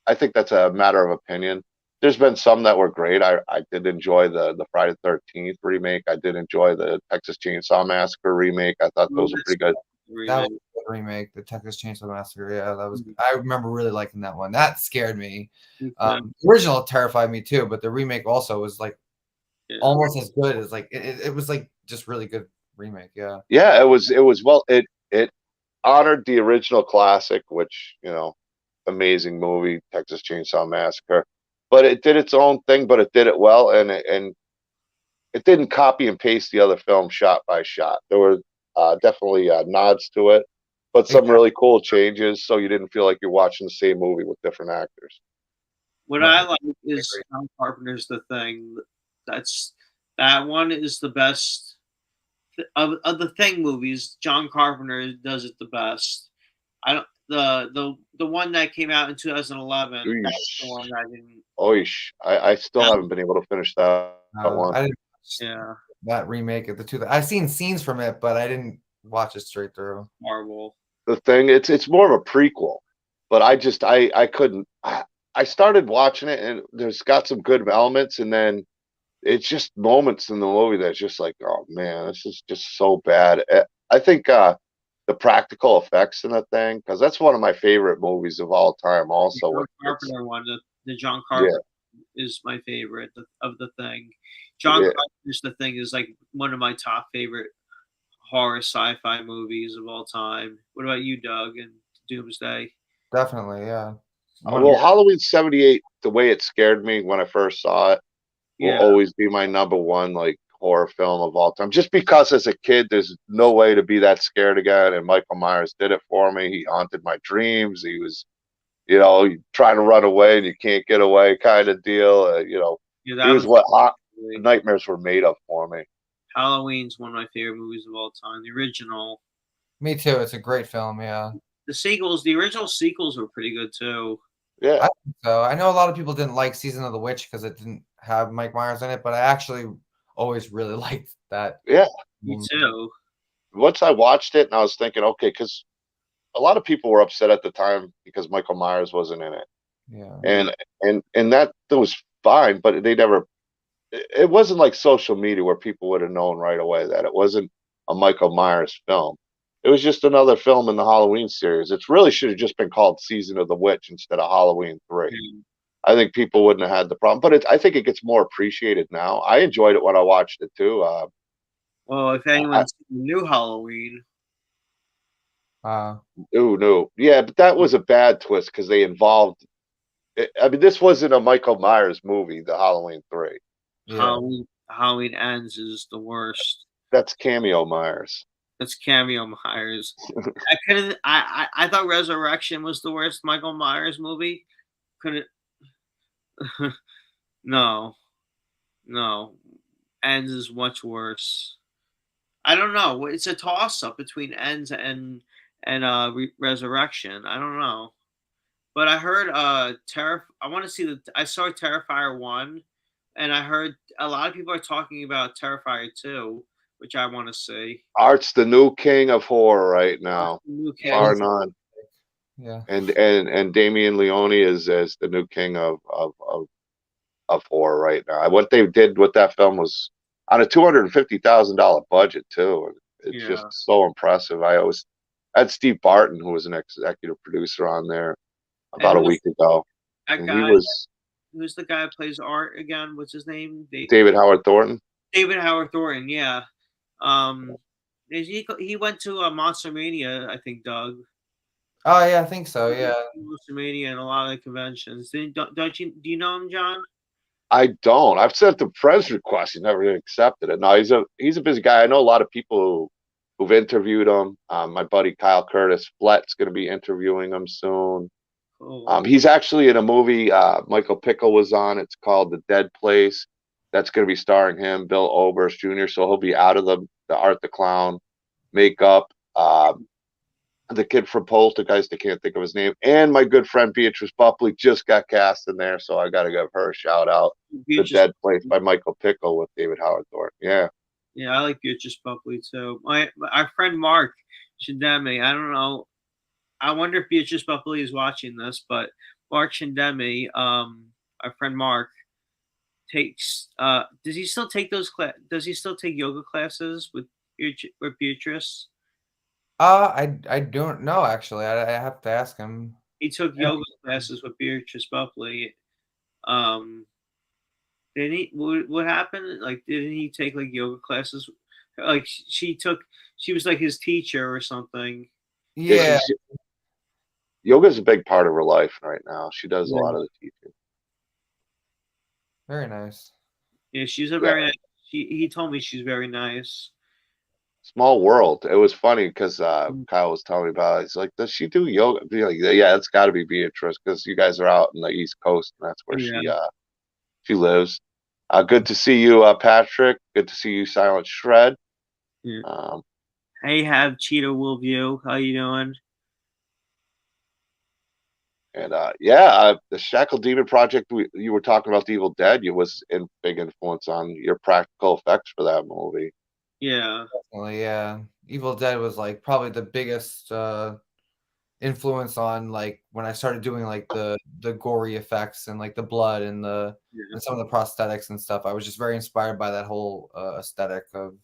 I think that's a matter of opinion. There's been some that were great. I did enjoy the Friday the 13th remake. I did enjoy the Texas Chainsaw Massacre remake. I thought those were pretty good. That was a good remake, the Texas Chainsaw Massacre. Yeah, that was. I remember really liking that one. That scared me. The original terrified me too, but the remake also was like almost as good as like it was like just really good remake. Yeah. Yeah, it was well. It honored the original classic, which amazing movie, Texas Chainsaw Massacre. But it did its own thing, but it did it well, and it didn't copy and paste the other film shot by shot. There were definitely nods to it, but some really cool changes, so you didn't feel like you're watching the same movie with different actors. What I like is John Carpenter's The Thing. That one is the best of the Thing movies. John Carpenter does it the best. I don't the one that came out in 2011. That's the one I didn't. I still haven't been able to finish that one. I didn't. That remake of the two. I've seen scenes from it, but I didn't watch it straight through. Marvel. The Thing. It's more of a prequel, but I couldn't. I started watching it, and there's got some good elements, and then it's just moments in the movie that's just like, oh man, this is just so bad. I think the practical effects in the Thing, because that's one of my favorite movies of all time. Also, the John Carpenter one, the John Carpenter is my favorite of the Thing. John Carpenter's The Thing is like one of my top favorite horror sci-fi movies of all time. What about you, Doug, and Doomsday? Definitely, yeah. Well, Halloween '78, the way it scared me when I first saw it, will always be my number one like horror film of all time. Just because as a kid, there's no way to be that scared again, and Michael Myers did it for me. He haunted my dreams. He was, trying to run away and you can't get away kind of deal. He was what nightmares were made of for me. Halloween's one of my favorite movies of all time. The original. Me too. It's a great film. Yeah. The original sequels were pretty good too. Yeah. I think so. I know a lot of people didn't like Season of the Witch because it didn't have Mike Myers in it, but I actually always really liked that. Yeah. Me too. Once I watched it and I was thinking, okay, because a lot of people were upset at the time because Michael Myers wasn't in it. Yeah. And that was fine, but they never. It wasn't like social media where people would have known right away that it wasn't a Michael Myers film. It was just another film in the Halloween series. It really should have just been called Season of the Witch instead of Halloween 3. I think people wouldn't have had the problem, but I think it gets more appreciated now. I enjoyed it when I watched it too. Well, if anyone's seen the new Halloween. No. Yeah, but that was a bad twist because they involved. I mean, this wasn't a Michael Myers movie, the Halloween 3. Yeah. Halloween Ends is the worst. That's Cameo Myers. That's Cameo Myers. I thought Resurrection was the worst Michael Myers movie. Couldn't. No. Ends is much worse. I don't know. It's a toss up between Ends and Resurrection. I don't know. But I heard I want to see I saw Terrifier 1, and I heard a lot of people are talking about Terrifier 2, which I want to see. Art's the new king of horror right now. Bar none. Yeah. And Damien Leone is the new king of horror right now. What they did with that film was on a $250,000 budget too. It's just so impressive. I had Steve Barton, who was an executive producer, on there about a week ago. That guy, who's the guy who plays Art again? What's his name? David Howard Thornton. David Howard Thornton, yeah. He went to Monster Mania, I think, Doug. Oh yeah, I think so. Yeah, Monster Mania and a lot of conventions. Don't you? Do you know him, John? I don't. I've sent the friends request. He never accepted it. No, he's a busy guy. I know a lot of people who who've interviewed him. My buddy Kyle Curtis Flett's going to be interviewing him soon. Cool. He's actually in a movie Michael Pickle was on. It's called The Dead Place. That's going to be starring him, Bill Oberst Jr. So he'll be out of the Art the Clown makeup. The kid from Poltergeist, I can't think of his name, and my good friend Beatrice Buckley just got cast in there, so I got to give her a shout out. The Dead Place by Michael Pickle with David Howard Thornton. Yeah. Yeah, I like Beatrice Buckley too. Our friend Mark Shindemi, I don't know. I wonder if Beatrice Buckley is watching this, but Mark Shindemi, our friend Mark, takes. Does he still take those Does he still take yoga classes with Beatrice? I don't know actually. I have to ask him. He took yoga classes with Beatrice Buckley. Did he? What happened? Like, didn't he take like yoga classes? Like she was like his teacher or something. Yeah. Yoga's a big part of her life right now. She does a lot of the teaching. Very nice. Yeah, she's a very nice. He told me she's very nice. Small world. It was funny because Kyle was telling me about it. He's like, does she do yoga? Be like, yeah, it's got to be Beatrice because you guys are out in the East Coast and that's where she lives. Good to see you, Patrick. Good to see you, Silent Shred. Yeah. Hey, have Cheetah Will View. How you doing? And the Shackled Demon Project. You were talking about the Evil Dead. You was in big influence on your practical effects for that movie. Yeah, definitely. Yeah, Evil Dead was like probably the biggest influence on like when I started doing like the gory effects and like the blood and and some of the prosthetics and stuff. I was just very inspired by that whole aesthetic of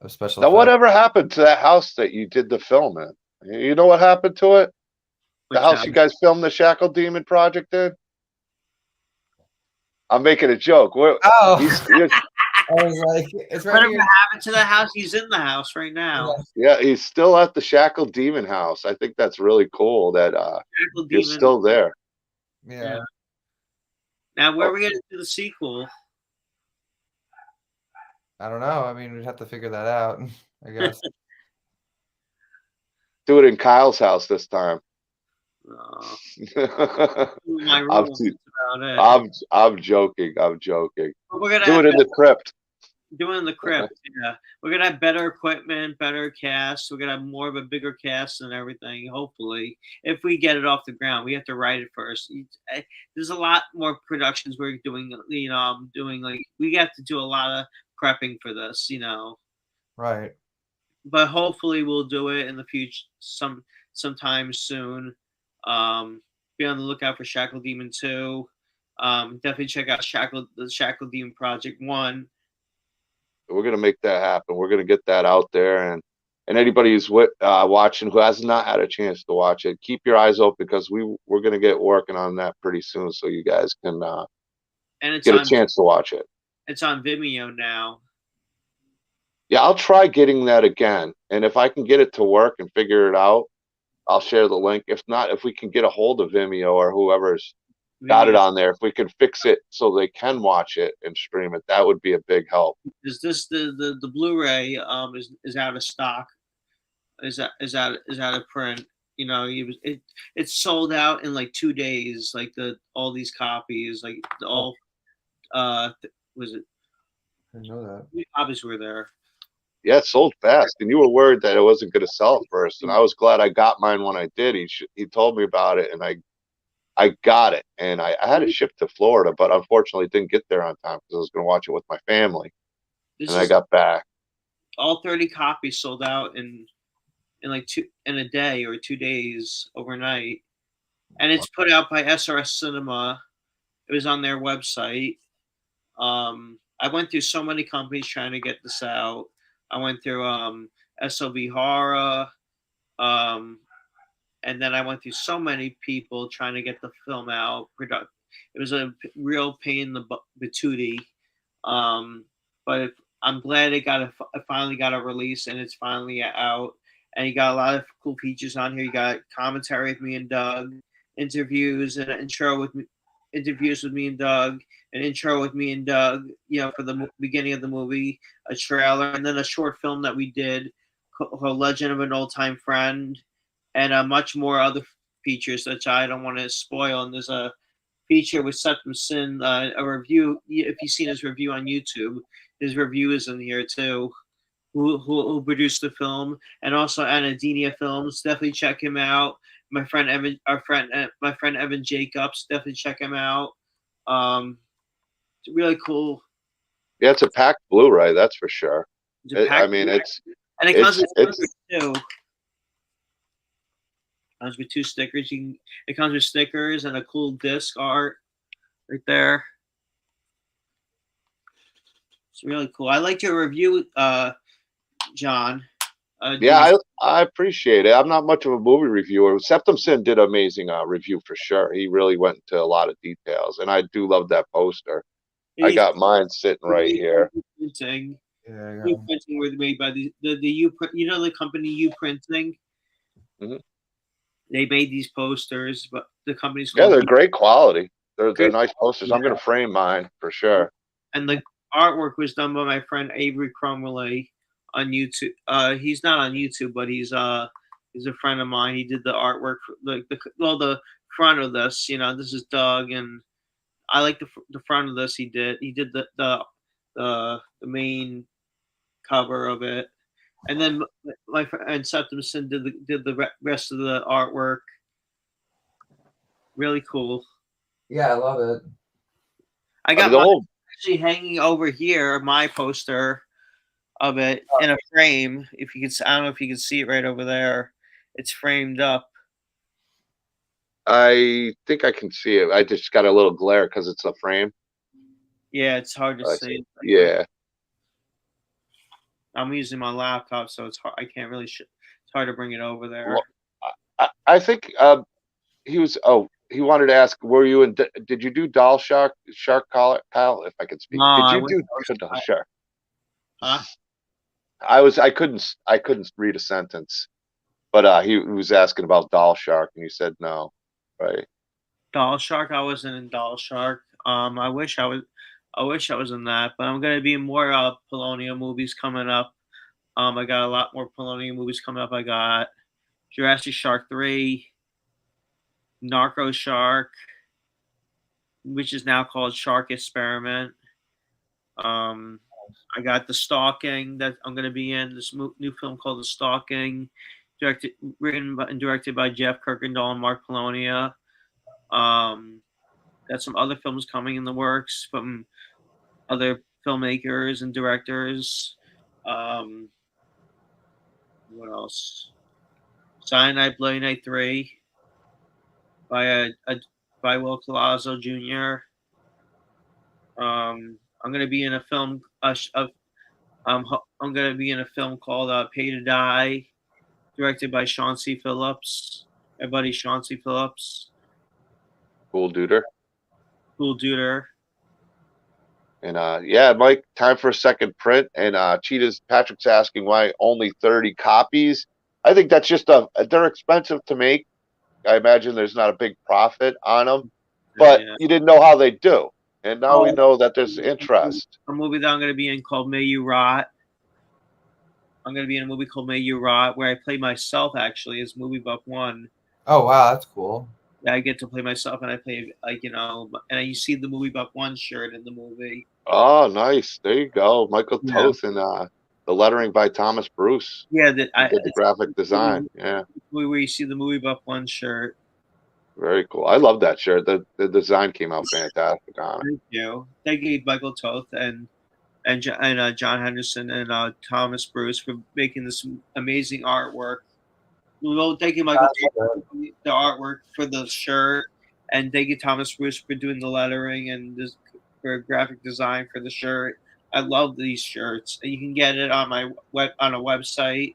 special. Now, effects. whatever happened to that house that you did the film in? You know what happened to it? The house you guys filmed the Shackled Demon Project in? I'm making a joke. I was like, it's right whatever here. happened to that house? He's in the house right now. Yeah, he's still at the Shackled Demon house. I think that's really cool that you're still there. Yeah. Now, where are we going to do the sequel? I don't know. I mean, we'd have to figure that out, I guess. Do it in Kyle's house this time. I'm joking. I'm joking. We're gonna do it in the crypt. Do it in the crypt. Yeah, we're gonna have better equipment, better cast. We're gonna have more of a bigger cast and everything. Hopefully, if we get it off the ground, we have to write it first. There's a lot more productions we're doing. You know, I'm doing like we have to do a lot of prepping for this. You know, right. But hopefully, we'll do it in the future sometime soon. Be on the lookout for Shackled Demon 2. Definitely check out the Shackled Demon Project 1. We're gonna make that happen. We're gonna get that out there, and anybody who's watching who has not had a chance to watch it, keep your eyes open because we're gonna get working on that pretty soon, so you guys can get a chance to watch it. It's on Vimeo now. Yeah, I'll try getting that again, and if I can get it to work and figure it out, I'll share the link. If not, if we can get a hold of Vimeo or whoever's got it on there, if we can fix it so they can watch it and stream it, that would be a big help. Is this the Blu-ray is out of stock? Is out of print? You know, it's sold out in like 2 days. Like all these copies, like all was it? I didn't know that. The copies were there. Yeah, it sold fast, and you were worried that it wasn't going to sell first, and I was glad I got mine when I did. He told me about it, and I got it, and I had it shipped to Florida, but unfortunately didn't get there on time because I was going to watch it with my family, and I got back. All 30 copies sold out in a day or 2 days overnight, and it's put out by SRS Cinema. It was on their website. I went through so many companies trying to get this out. I went through SOV Horror, and then I went through so many people trying to get the film out. It was a real pain in the patootie, but I'm glad it finally got a release and it's finally out. And you got a lot of cool features on here. You got commentary with me and Doug, interviews, and an intro with me, interviews with me and Doug, an intro with me and Doug, for the beginning of the movie, a trailer, and then a short film that we did called Legend of an Old Time Friend, and much more other features which I don't want to spoil. And there's a feature with Septum Sin, a review. If you've seen his review on YouTube, his review is in here too. Who produced the film, and also Anadinia Films. Definitely check him out. My friend Evan, my friend Evan Jacobs. Definitely check him out. It's really cool. Yeah, it's a packed Blu-ray, that's for sure. I mean, and it comes with stickers too. Comes with 2 stickers. It comes with stickers and a cool disc art right there. It's really cool. I liked your review, John. Yeah, I appreciate it. I'm not much of a movie reviewer. Septum Sin did an amazing review for sure. He really went into a lot of details, and I do love that poster. I got mine sitting right here. Printing. Yeah, Printing were made by the U. The company U Printing. Mm-hmm. They made these posters, but the company's called they're great quality. They're nice posters. Yeah. I'm gonna frame mine for sure. And the artwork was done by my friend Avery Cromwell on YouTube. He's not on YouTube, but he's a friend of mine. He did the artwork for the front of this. This is Doug, and I like the front of this. He did the main cover of it, and then my friend Septum Sin did the rest of the artwork. Really cool. Yeah, I love it. I got actually hanging over here, my poster of it in a frame. If you can, I don't know if you can see it right over there. It's framed up. I think I can see it. I just got a little glare because it's a frame. Yeah, it's hard to see. Yeah. I'm using my laptop, so it's hard. I can't really. It's hard to bring it over there. Well, I think he was. Oh, he wanted to ask, were you in? Did you do Doll Shark Kyle? If I could speak, no, did you do Doll Shark? Huh? I couldn't read a sentence, but he was asking about Doll Shark, and you said no, right? Doll Shark. I wasn't in Doll Shark. I wish I was. I wish I was in that, but I'm gonna be in more Polonium movies coming up. I got a lot more Polonium movies coming up. I got Jurassic Shark 3, Narco Shark, which is now called Shark Experiment. I got The Stalking that I'm gonna be in. This new film called The Stalking, written and directed by Jeff Kirkendall and Mark Polonia. Got some other films coming in the works from other filmmakers and directors. What else? Cyanide Bloody Night 3 by Will Colazzo Jr. I'm gonna be in a film. I'm gonna be in a film called Pay to Die, directed by Sean C. Phillips. My buddy Sean C. Phillips. Cool duder. And yeah, Mike, time for a second print. And Patrick's asking why only 30 copies. I think that's just they're expensive to make. I imagine there's not a big profit on them, but you didn't know how they do. And now we know that there's interest. A movie that I'm going to be in called May You Rot. I'm going to be in a movie called May You Rot, where I play myself actually as MovieBuff1. Oh wow, that's cool. I get to play myself, and I play and you see the MovieBuff1 shirt in the movie. Oh, nice! There you go, Michael Toth, and the lettering by Thomas Bruce. Yeah, did the graphic design. Yeah, where you see the MovieBuff1 shirt. Very cool. I love that shirt. The design came out fantastic on it. Thank you. Thank you, Michael Toth and John Henderson and Thomas Bruce for making this amazing artwork. Well, thank you, Michael, for the artwork for the shirt, and thank you, Thomas Bruce, for doing the lettering and for graphic design for the shirt. I love these shirts, and you can get it on my website.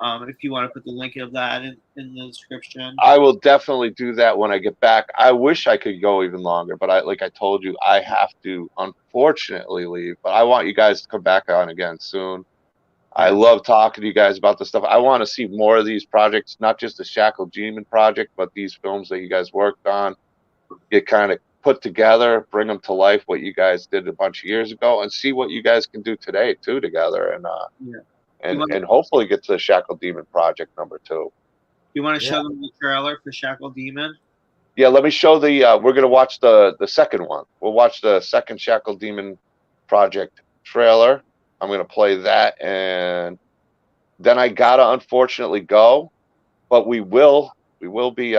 If you want to put the link of that in the description. I will definitely do that when I get back. I wish I could go even longer, but like I told you, I have to unfortunately leave. But I want you guys to come back on again soon. I love talking to you guys about this stuff. I want to see more of these projects, not just the Shackled Demon Project, but these films that you guys worked on. Get kind of put together, bring them to life, what you guys did a bunch of years ago, and see what you guys can do today too together, Yeah. and hopefully get to the Shackled Demon Project #2. You want to Yeah. show them the trailer for Shackled Demon? Yeah, let me show the. We're gonna watch the second one. We'll watch the second Shackled Demon Project trailer. I'm gonna play that, and then I gotta unfortunately go, but we will be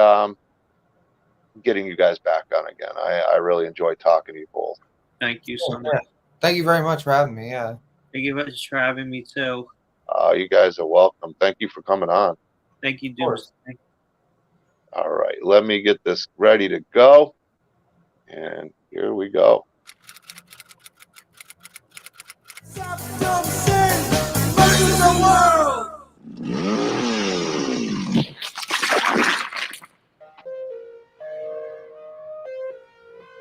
getting you guys back on again. I really enjoy talking to you both. Thank you so Yeah. much. Thank you very much for having me. Yeah. Thank you for having me too. You guys are welcome. Thank you for coming on. Thank you, Of course. Doomsday. All right, let me get this ready to go, and here we go. Septum Sin versus the world.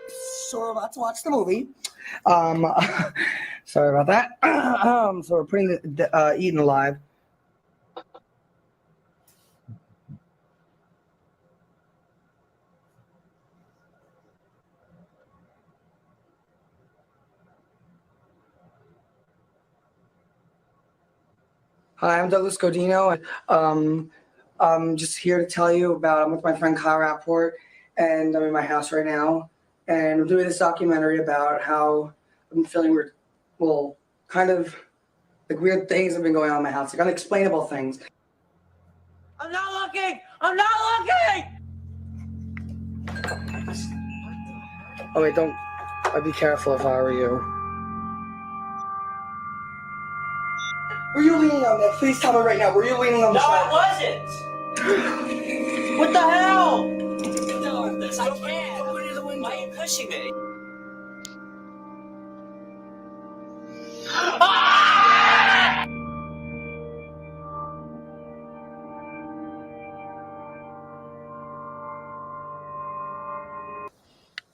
So we're about to watch the movie. Sorry about that. So we're putting the Eaten Alive. Hi, I'm Douglas Godino, and I'm just here to tell you about. I'm with my friend Kyle Rappaport, and I'm in my house right now, and we're doing this documentary about how I'm feeling weird, well, kind of like weird things have been going on in my house, like unexplainable things. I'm not looking. I'm not looking. Oh wait, don't. I'd be careful if I were you. Were you leaning on that? Please tell me right now. Were you leaning on the side? No, I wasn't. What the hell? No, this I can't. Why are you pushing me? Ah!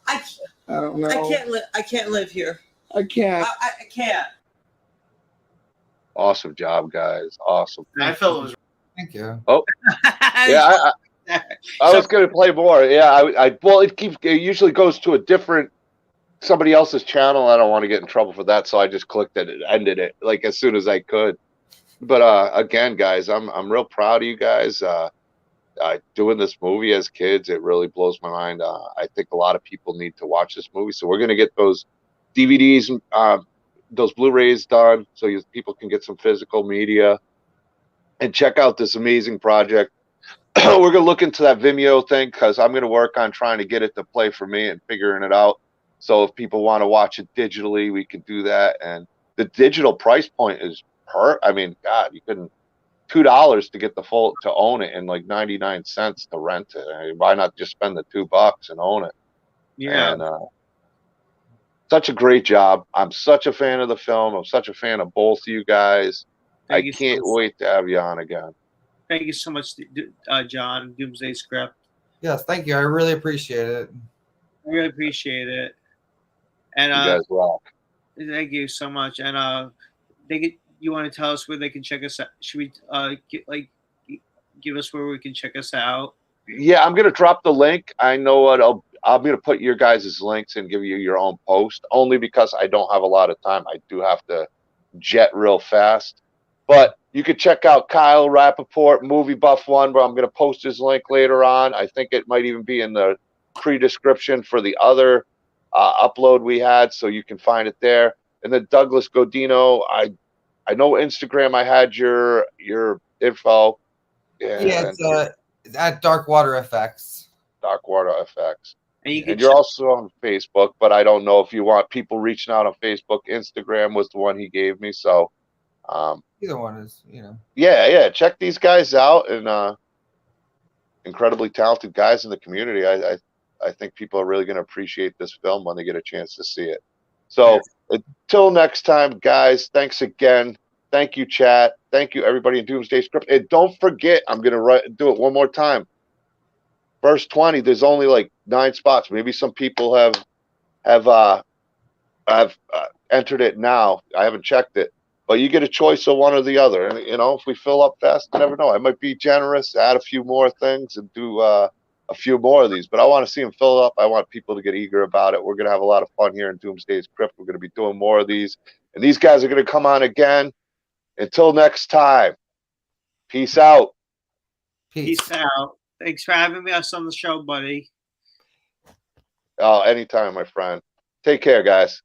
I don't know. I can't live here. I can't. I can't. Awesome job, guys. Awesome. I felt it was. Thank you. Oh, yeah. I was going to play more. Yeah, well, it usually goes to a different somebody else's channel. I don't want to get in trouble for that, so I just clicked it and ended it like as soon as I could. But again, guys, I'm real proud of you guys. Doing this movie as kids, it really blows my mind. I think a lot of people need to watch this movie, so we're going to get those DVDs, those Blu-rays done, so people can get some physical media and check out this amazing project. We're gonna look into that Vimeo thing because I'm gonna work on trying to get it to play for me and figuring it out. So if people want to watch it digitally, we can do that. And the digital price point is I mean, God, you couldn't $2 to get the full to own it and like 99 cents to rent it. I mean, why not just spend the $2 and own it? Yeah. And such a great job. I'm such a fan of the film. I'm such a fan of both of you guys. Thank I you can't so much. wait to have you on again. Thank you so much, John. Doomsday Script. Yes, thank you. I really appreciate it. I really appreciate it. And You guys rock. thank you so much. And you want to tell us where they can check us out? Should we give us where we can check us out? Yeah, I'm gonna drop the link. I know what I'm gonna put your guys' links and give you your own post, only because I don't have a lot of time. I do have to jet real fast. But you could check out Kyle Rappaport, MovieBuff1, where I'm gonna post his link later on. I think it might even be in the pre-description for the other upload we had, so you can find it there. And then Douglas Godino, I know Instagram. I had your info. Yeah, it's at darkwaterfx. darkwaterfx. And you're also on Facebook, but I don't know if you want people reaching out on Facebook. Instagram was the one he gave me, so Either one is, yeah, check these guys out, and incredibly talented guys in the community. I think people are really going to appreciate this film when they get a chance to see it. So until next time, guys, thanks again. Thank you, chat. Thank you, everybody in Doomsday Script. And don't forget, I'm going to do it one more time. First 20, there's only like 9 spots. Maybe some people have entered it now. I haven't checked it. But you get a choice of one or the other. And, you know, if we fill up fast, you never know. I might be generous, add a few more things, and do a few more of these. But I want to see them fill up. I want people to get eager about it. We're going to have a lot of fun here in Doomsday's Crypt. We're going to be doing more of these. And these guys are going to come on again. Until next time, peace out. Peace out. Thanks for having us on the show, buddy. Oh, anytime, my friend. Take care, guys.